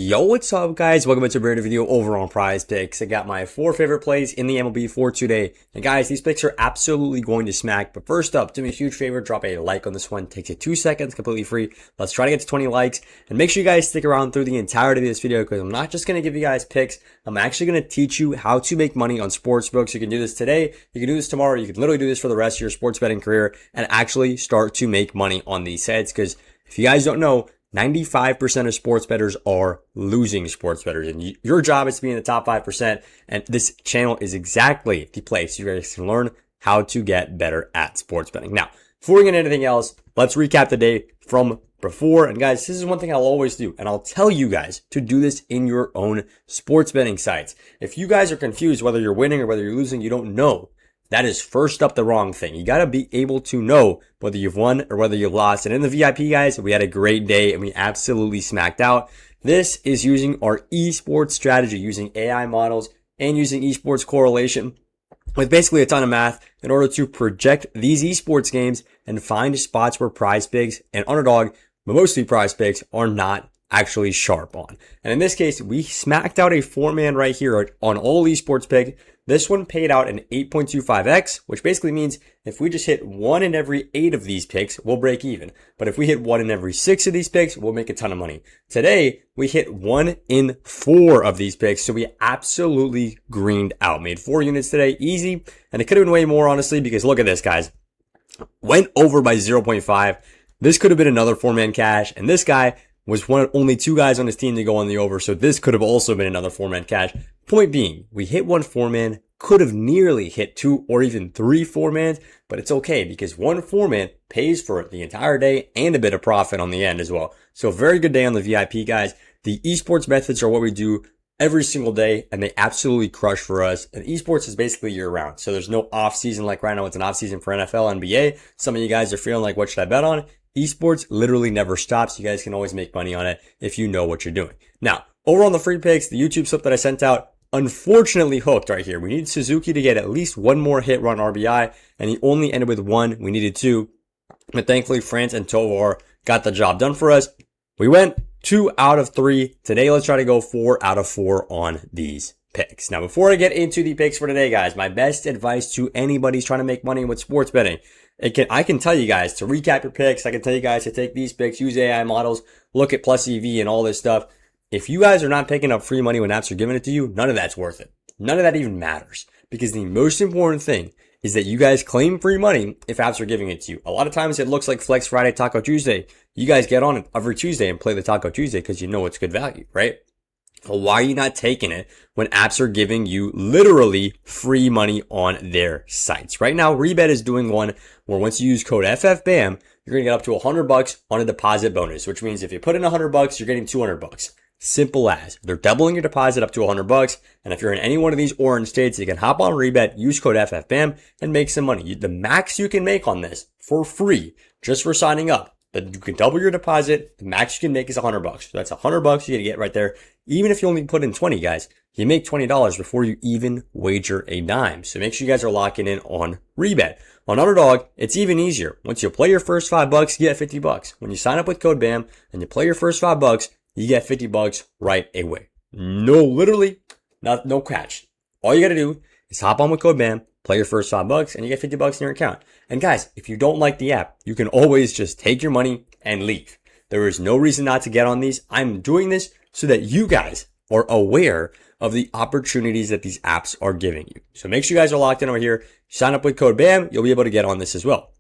Yo, what's up guys? Welcome back to a brand new video over on PrizePicks. I got my 4 favorite plays in the MLB for today. And guys, these picks are absolutely going to smack. But first up, do me a huge favor, drop a like on this one. It takes you 2 seconds, completely free. Let's try to get to 20 likes. And make sure you guys stick around through the entirety of this video because I'm not just going to give you guys picks. I'm actually going to teach you how to make money on sportsbooks. You can do this today. You can do this tomorrow. You can literally do this for the rest of your sports betting career and actually start to make money on these sites. Because if you guys don't know, 95% of sports bettors are losing sports bettors, and your job is to be in the top 5%. And this channel is exactly the place you guys can learn how to get better at sports betting. Now, before we get into anything else, let's recap the day from before. And guys, this is one thing I'll always do, and I'll tell you guys to do this in your own sports betting sites. If you guys are confused whether you're winning or whether you're losing, you don't know. That is first up the wrong thing. You got to be able to know whether you've won or whether you've lost. And in the VIP, guys, we had a great day and we absolutely smacked out. This is using our esports strategy, using AI models and using esports correlation with basically a ton of math in order to project these esports games and find spots where PrizePicks and Underdog, but mostly PrizePicks, are not actually sharp on. And in this case, we smacked out a 4-man right here on all esports pick. This one paid out an 8.25x, which basically means if we just hit 1 in every 8 of these picks, we'll break even. But if we hit 1 in every 6 of these picks, we'll make a ton of money. Today, we hit 1 in 4 of these picks, so we absolutely greened out. Made 4 units today, easy. And it could have been way more, honestly, because look at this, guys. Went over by 0.5. This could have been another 4-man cash, and this guy was one of only 2 guys on his team to go on the over, so this could have also been another 4-man cash. Point being, we hit 1 4-man, could have nearly hit 2 or even 3 4-mans, but it's okay because 1 4-man pays for the entire day and a bit of profit on the end as well. So very good day on the VIP, guys. The esports methods are what we do every single day, and they absolutely crush for us. And esports is basically year round. So there's no off season like right now. It's an off season for NFL, NBA. Some of you guys are feeling like, what should I bet on? Esports literally never stops. You guys can always make money on it if you know what you're doing. Now, over on the free picks, the YouTube slip that I sent out, unfortunately hooked right here. We needed Suzuki to get at least 1 more hit run RBI, and he only ended with 1. We needed 2. But thankfully, France and Tovar got the job done for us. We went 2 out of 3. Today, let's try to go 4 out of 4 on these picks. Now, before I get into the picks for today, guys, my best advice to anybody who's trying to make money with sports betting, I can tell you guys to recap your picks. I can tell you guys to take these picks, use AI models, look at plus EV and all this stuff. If you guys are not picking up free money when apps are giving it to you, none of that's worth it. None of that even matters, because the most important thing is that you guys claim free money if apps are giving it to you. A lot of times it looks like Flex Friday, Taco Tuesday. You guys get on it every Tuesday and play the Taco Tuesday because you know it's good value, right? Well, why are you not taking it when apps are giving you literally free money on their sites? Right now, REBET is doing one where once you use code FFBAM, you're going to get up to $100 on a deposit bonus, which means if you put in $100, you're getting $200. Simple as. They're doubling your deposit up to $100. And if you're in any one of these orange states, you can hop on REBET, use code FFBAM, and make some money. The max you can make on this for free, just for signing up, that you can double your deposit. The max you can make is $100. So that's $100 you're going to get right there. Even if you only put in 20, guys, you make $20 before you even wager a dime. So make sure you guys are locking in on REBET. On Underdog, it's even easier. Once you play your first $5, you get $50. When you sign up with code BAM and you play your first $5, you get $50 right away. Literally, no catch. All you got to do is hop on with code BAM, play your first $5, and you get $50 in your account. And guys, if you don't like the app, you can always just take your money and leave. There is no reason not to get on these. I'm doing this so that you guys are aware of the opportunities that these apps are giving you. So make sure you guys are locked in over here. Sign up with code BAM. You'll be able to get on this as well.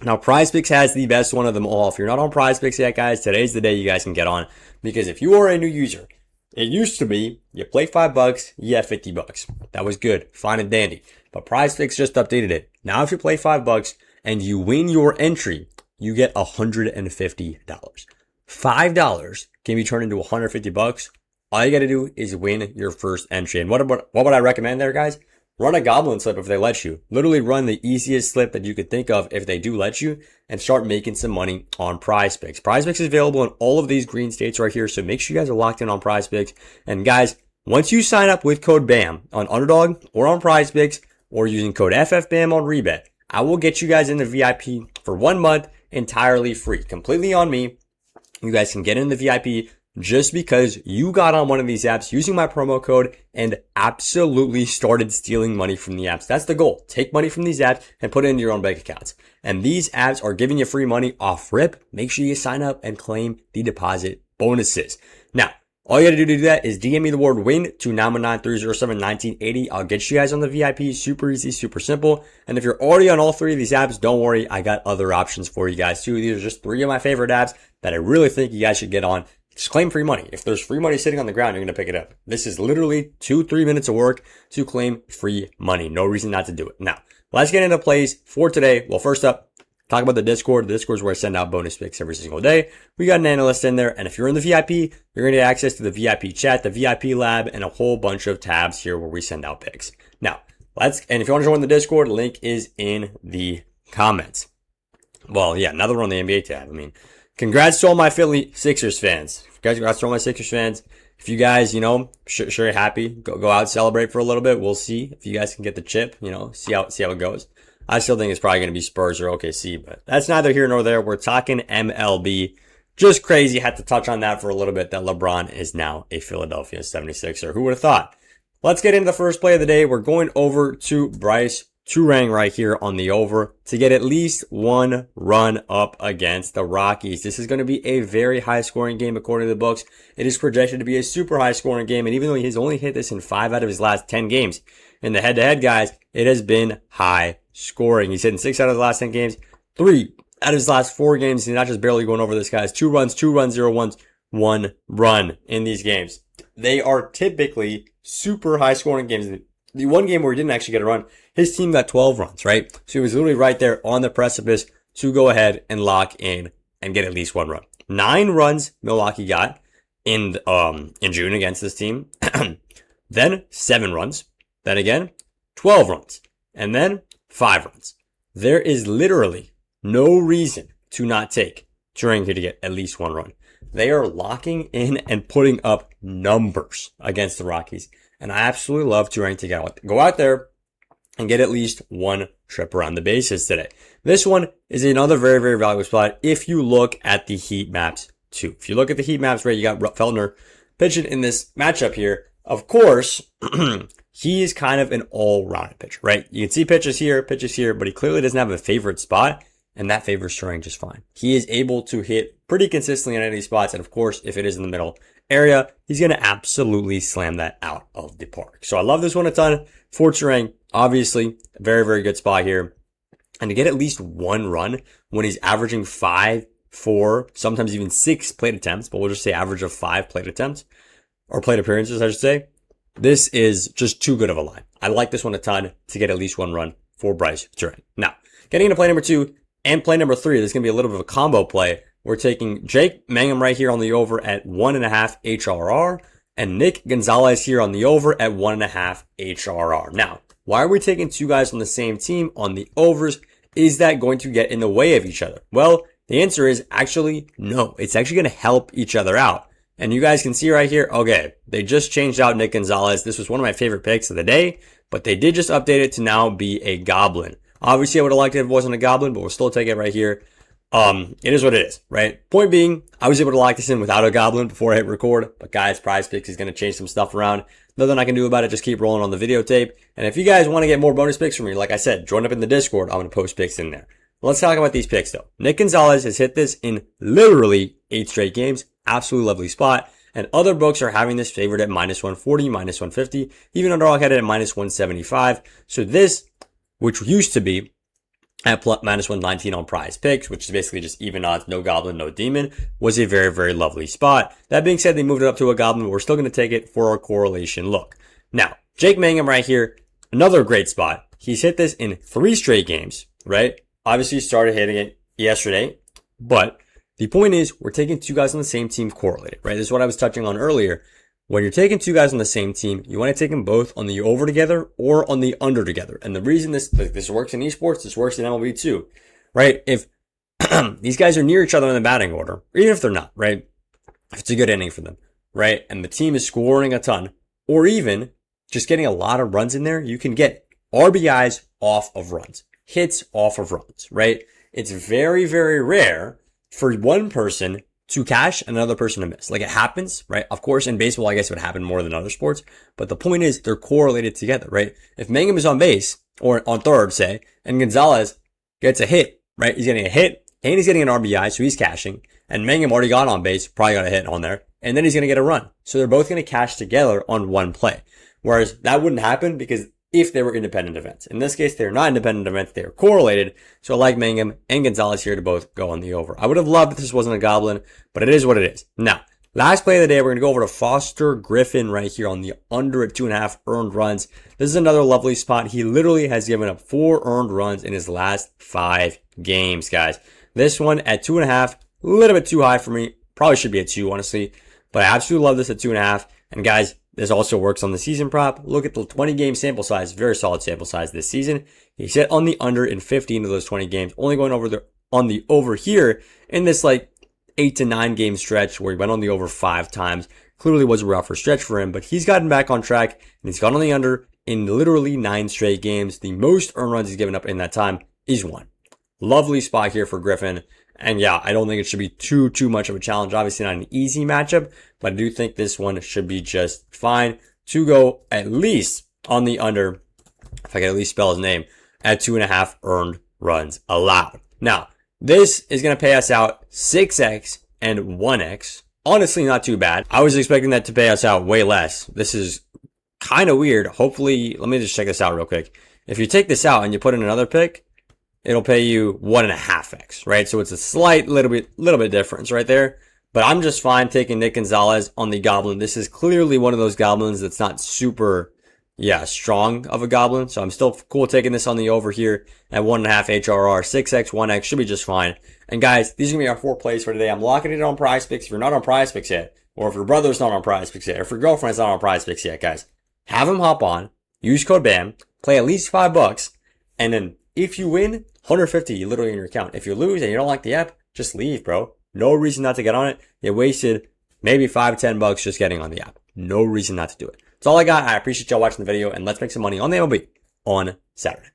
Now, PrizePicks has the best one of them all. If you're not on PrizePicks yet, guys, today's the day you guys can get on. Because if you are a new user, it used to be you play $5, you get $50. That was good, fine and dandy. But PrizePicks just updated it. Now, if you play $5 and you win your entry, you get $150. $5 can be turned into $150. All you got to do is win your first entry. And what would I recommend there, guys? Run a goblin slip if they let you. Literally run the easiest slip that you could think of if they do let you, and start making some money on PrizePicks. PrizePicks is available in all of these green states right here, so make sure you guys are locked in on PrizePicks. And guys, once you sign up with code BAM on Underdog or on PrizePicks or using code FFBAM on REBET, I will get you guys in the VIP for 1 month entirely free, completely on me. You guys can get in the VIP, just because you got on one of these apps using my promo code and absolutely started stealing money from the apps. That's the goal. Take money from these apps and put it into your own bank accounts. And these apps are giving you free money off rip. Make sure you sign up and claim the deposit bonuses. Now, all you got to do that is DM me the word WIN to 919-307-1980. I'll get you guys on the VIP. Super easy, super simple. And if you're already on all three of these apps, don't worry. I got other options for you guys too. These are just three of my favorite apps that I really think you guys should get on. Just claim free money. If there's free money sitting on the ground, you're going to pick it up. This is literally 2-3 minutes of work to claim free money. No reason not to do it. Now, let's get into plays for today. Well, first up, talk about the Discord. The Discord is where I send out bonus picks every single day. We got an analyst in there. And if you're in the VIP, you're going to get access to the VIP chat, the VIP lab, and a whole bunch of tabs here where we send out picks. Now, and if you want to join the Discord, link is in the comments. Well, yeah, now that we're on the NBA tab, I mean, congrats to all my Philly Sixers fans. Congrats to all my Sixers fans. If you guys, sure you're happy, go out, celebrate for a little bit. We'll see if you guys can get the chip, see how it goes. I still think it's probably going to be Spurs or OKC, but that's neither here nor there. We're talking MLB. Just crazy. Had to touch on that for a little bit, that LeBron is now a Philadelphia 76er. Who would have thought? Let's get into the first play of the day. We're going over to Bryce Turang right here on the over to get at least one run up against the Rockies. This is going to be a very high scoring game according to the books. It is projected to be a super high scoring game. And even though he's only hit this in 5 out of his last 10 games, in the head-to-head, guys, it has been high scoring. He's hitting 6 out of the last 10 games, 3 out of his last 4 games. He's not just barely going over this, guys. 2 runs, 0 runs, 1 run in these games. They are typically super high scoring games. The one game where he didn't actually get a run, his team got 12 runs, right? So he was literally right there on the precipice to go ahead and lock in and get at least 1 run. 9 runs Milwaukee got in June against this team. Then 7 runs. Then again, 12 runs. And then 5 runs. There is literally no reason to not take Turang here to get at least 1 run. They are locking in and putting up numbers against the Rockies. And I absolutely love Turang to go out there and get at least 1 trip around the bases today. This one is another very, very valuable spot if you look at the heat maps too. If you look at the heat maps, right, you got Feldner pitching in this matchup here. Of course, he is kind of an all-rounded pitcher, right? You can see pitches here, but he clearly doesn't have a favorite spot, and that favors Turang just fine. He is able to hit pretty consistently in any of these spots, and of course, if it is in the middle area, he's going to absolutely slam that out of the park. So I love this one a ton for Turang. Obviously, a very, very good spot here. And to get at least 1 run when he's averaging 5, 4, sometimes even 6 plate attempts, but we'll just say average of 5 plate attempts, or plate appearances, I should say. This is just too good of a line. I like this one a ton to get at least 1 run for Bryce Turang. Now, getting into play number 2 and play number 3, there's going to be a little bit of a combo play. We're taking Jake Mangum right here on the over at 1.5 HRR and Nick Gonzalez here on the over at 1.5 HRR. Now, why are we taking 2 guys on the same team on the overs? Is that going to get in the way of each other? Well, the answer is actually no. It's actually going to help each other out. And you guys can see right here, okay, they just changed out Nick Gonzalez. This was one of my favorite picks of the day, but they did just update it to now be a Goblin. Obviously, I would have liked it if it wasn't a Goblin, but we'll still take it right here. It is what it is, right? Point being, I was able to lock this in without a Goblin before I hit record, but guys, PrizePicks is going to change some stuff around. Nothing I can do about it, just keep rolling on the videotape. And if you guys want to get more bonus picks from me, like I said, join up in the Discord. I'm going to post picks in there. Let's talk about these picks though. Nick Gonzalez has hit this in literally 8 straight games. Absolutely lovely spot. And other books are having this favored at -140, -150. Even Underdog had it at -175. So this, which used to be at -119 on PrizePicks, which is basically just even odds, no Goblin, no Demon, was a very, very lovely spot. That being said, they moved it up to a Goblin, but we're still going to take it for our correlation look. Now, Jake Mangum right here, another great spot. He's hit this in 3 straight games, right? Obviously, he started hitting it yesterday, but the point is we're taking 2 guys on the same team correlated, right? This is what I was touching on earlier. When you're taking 2 guys on the same team, you want to take them both on the over together or on the under together. And the reason this works in esports, this works in MLB too, right? If these guys are near each other in the batting order, or even if they're not, right? If it's a good inning for them, right? And the team is scoring a ton, or even just getting a lot of runs in there, you can get RBIs off of runs, hits off of runs, right? It's very, very rare for one person to cash and another person to miss. Like, it happens, right? Of course, in baseball, I guess it would happen more than other sports. But the point is, they're correlated together, right? If Mangum is on base, or on third, say, and Gonzalez gets a hit, right? He's getting a hit, and he's getting an RBI, so he's cashing. And Mangum already got on base, probably got a hit on there. And then he's going to get a run. So they're both going to cash together on one play. Whereas that wouldn't happen because if they were independent events. In this case, they're not independent events. They are correlated. So I like Mangum and Gonzalez here to both go on the over. I would have loved if this wasn't a goblin, but it is what it is. Now, last play of the day, we're going to go over to Foster Griffin right here on the under at 2.5 earned runs. This is another lovely spot. He literally has given up 4 earned runs in his last 5 games, guys. This one at 2.5, a little bit too high for me. Probably should be at 2, honestly. But I absolutely love this at 2.5. And guys, this also works on the season prop. Look at the 20 game sample size. Very solid sample size this season. He hit on the under in 15 of those 20 games. Only going over on the over here in this like 8 to 9 game stretch where he went on the over 5 times. Clearly was a rougher stretch for him, but he's gotten back on track and he's gone on the under in literally 9 straight games. The most earned runs he's given up in that time is 1. Lovely spot here for Griffin. And yeah, I don't think it should be too much of a challenge. Obviously not an easy matchup, but I do think this one should be just fine to go at least on the under, if I can at least spell his name, at 2.5 earned runs allowed. Now, this is going to pay us out 6x and 1x. Honestly, not too bad. I was expecting that to pay us out way less. This is kind of weird. Hopefully, let me just check this out real quick. If you take this out and you put in another pick, it'll pay you 1.5x, right? So it's a slight little bit difference right there. But I'm just fine taking Nick Gonzalez on the goblin. This is clearly one of those goblins that's not super, strong of a goblin. So I'm still cool taking this on the over here at 1.5 HRR, 6x, 1x should be just fine. And guys, these are gonna be our 4 plays for today. I'm locking it on PrizePicks. If you're not on PrizePicks yet, or if your brother's not on PrizePicks yet, or if your girlfriend's not on PrizePicks yet, guys, have them hop on, use code BAM, play at least $5, and then if you win, 150 literally in your account. If you lose and you don't like the app, just leave, bro. No reason not to get on it. You wasted maybe $5-10 just getting on the app. No reason not to do it. That's all I got. I appreciate y'all watching the video, and let's make some money on the MLB on Saturday.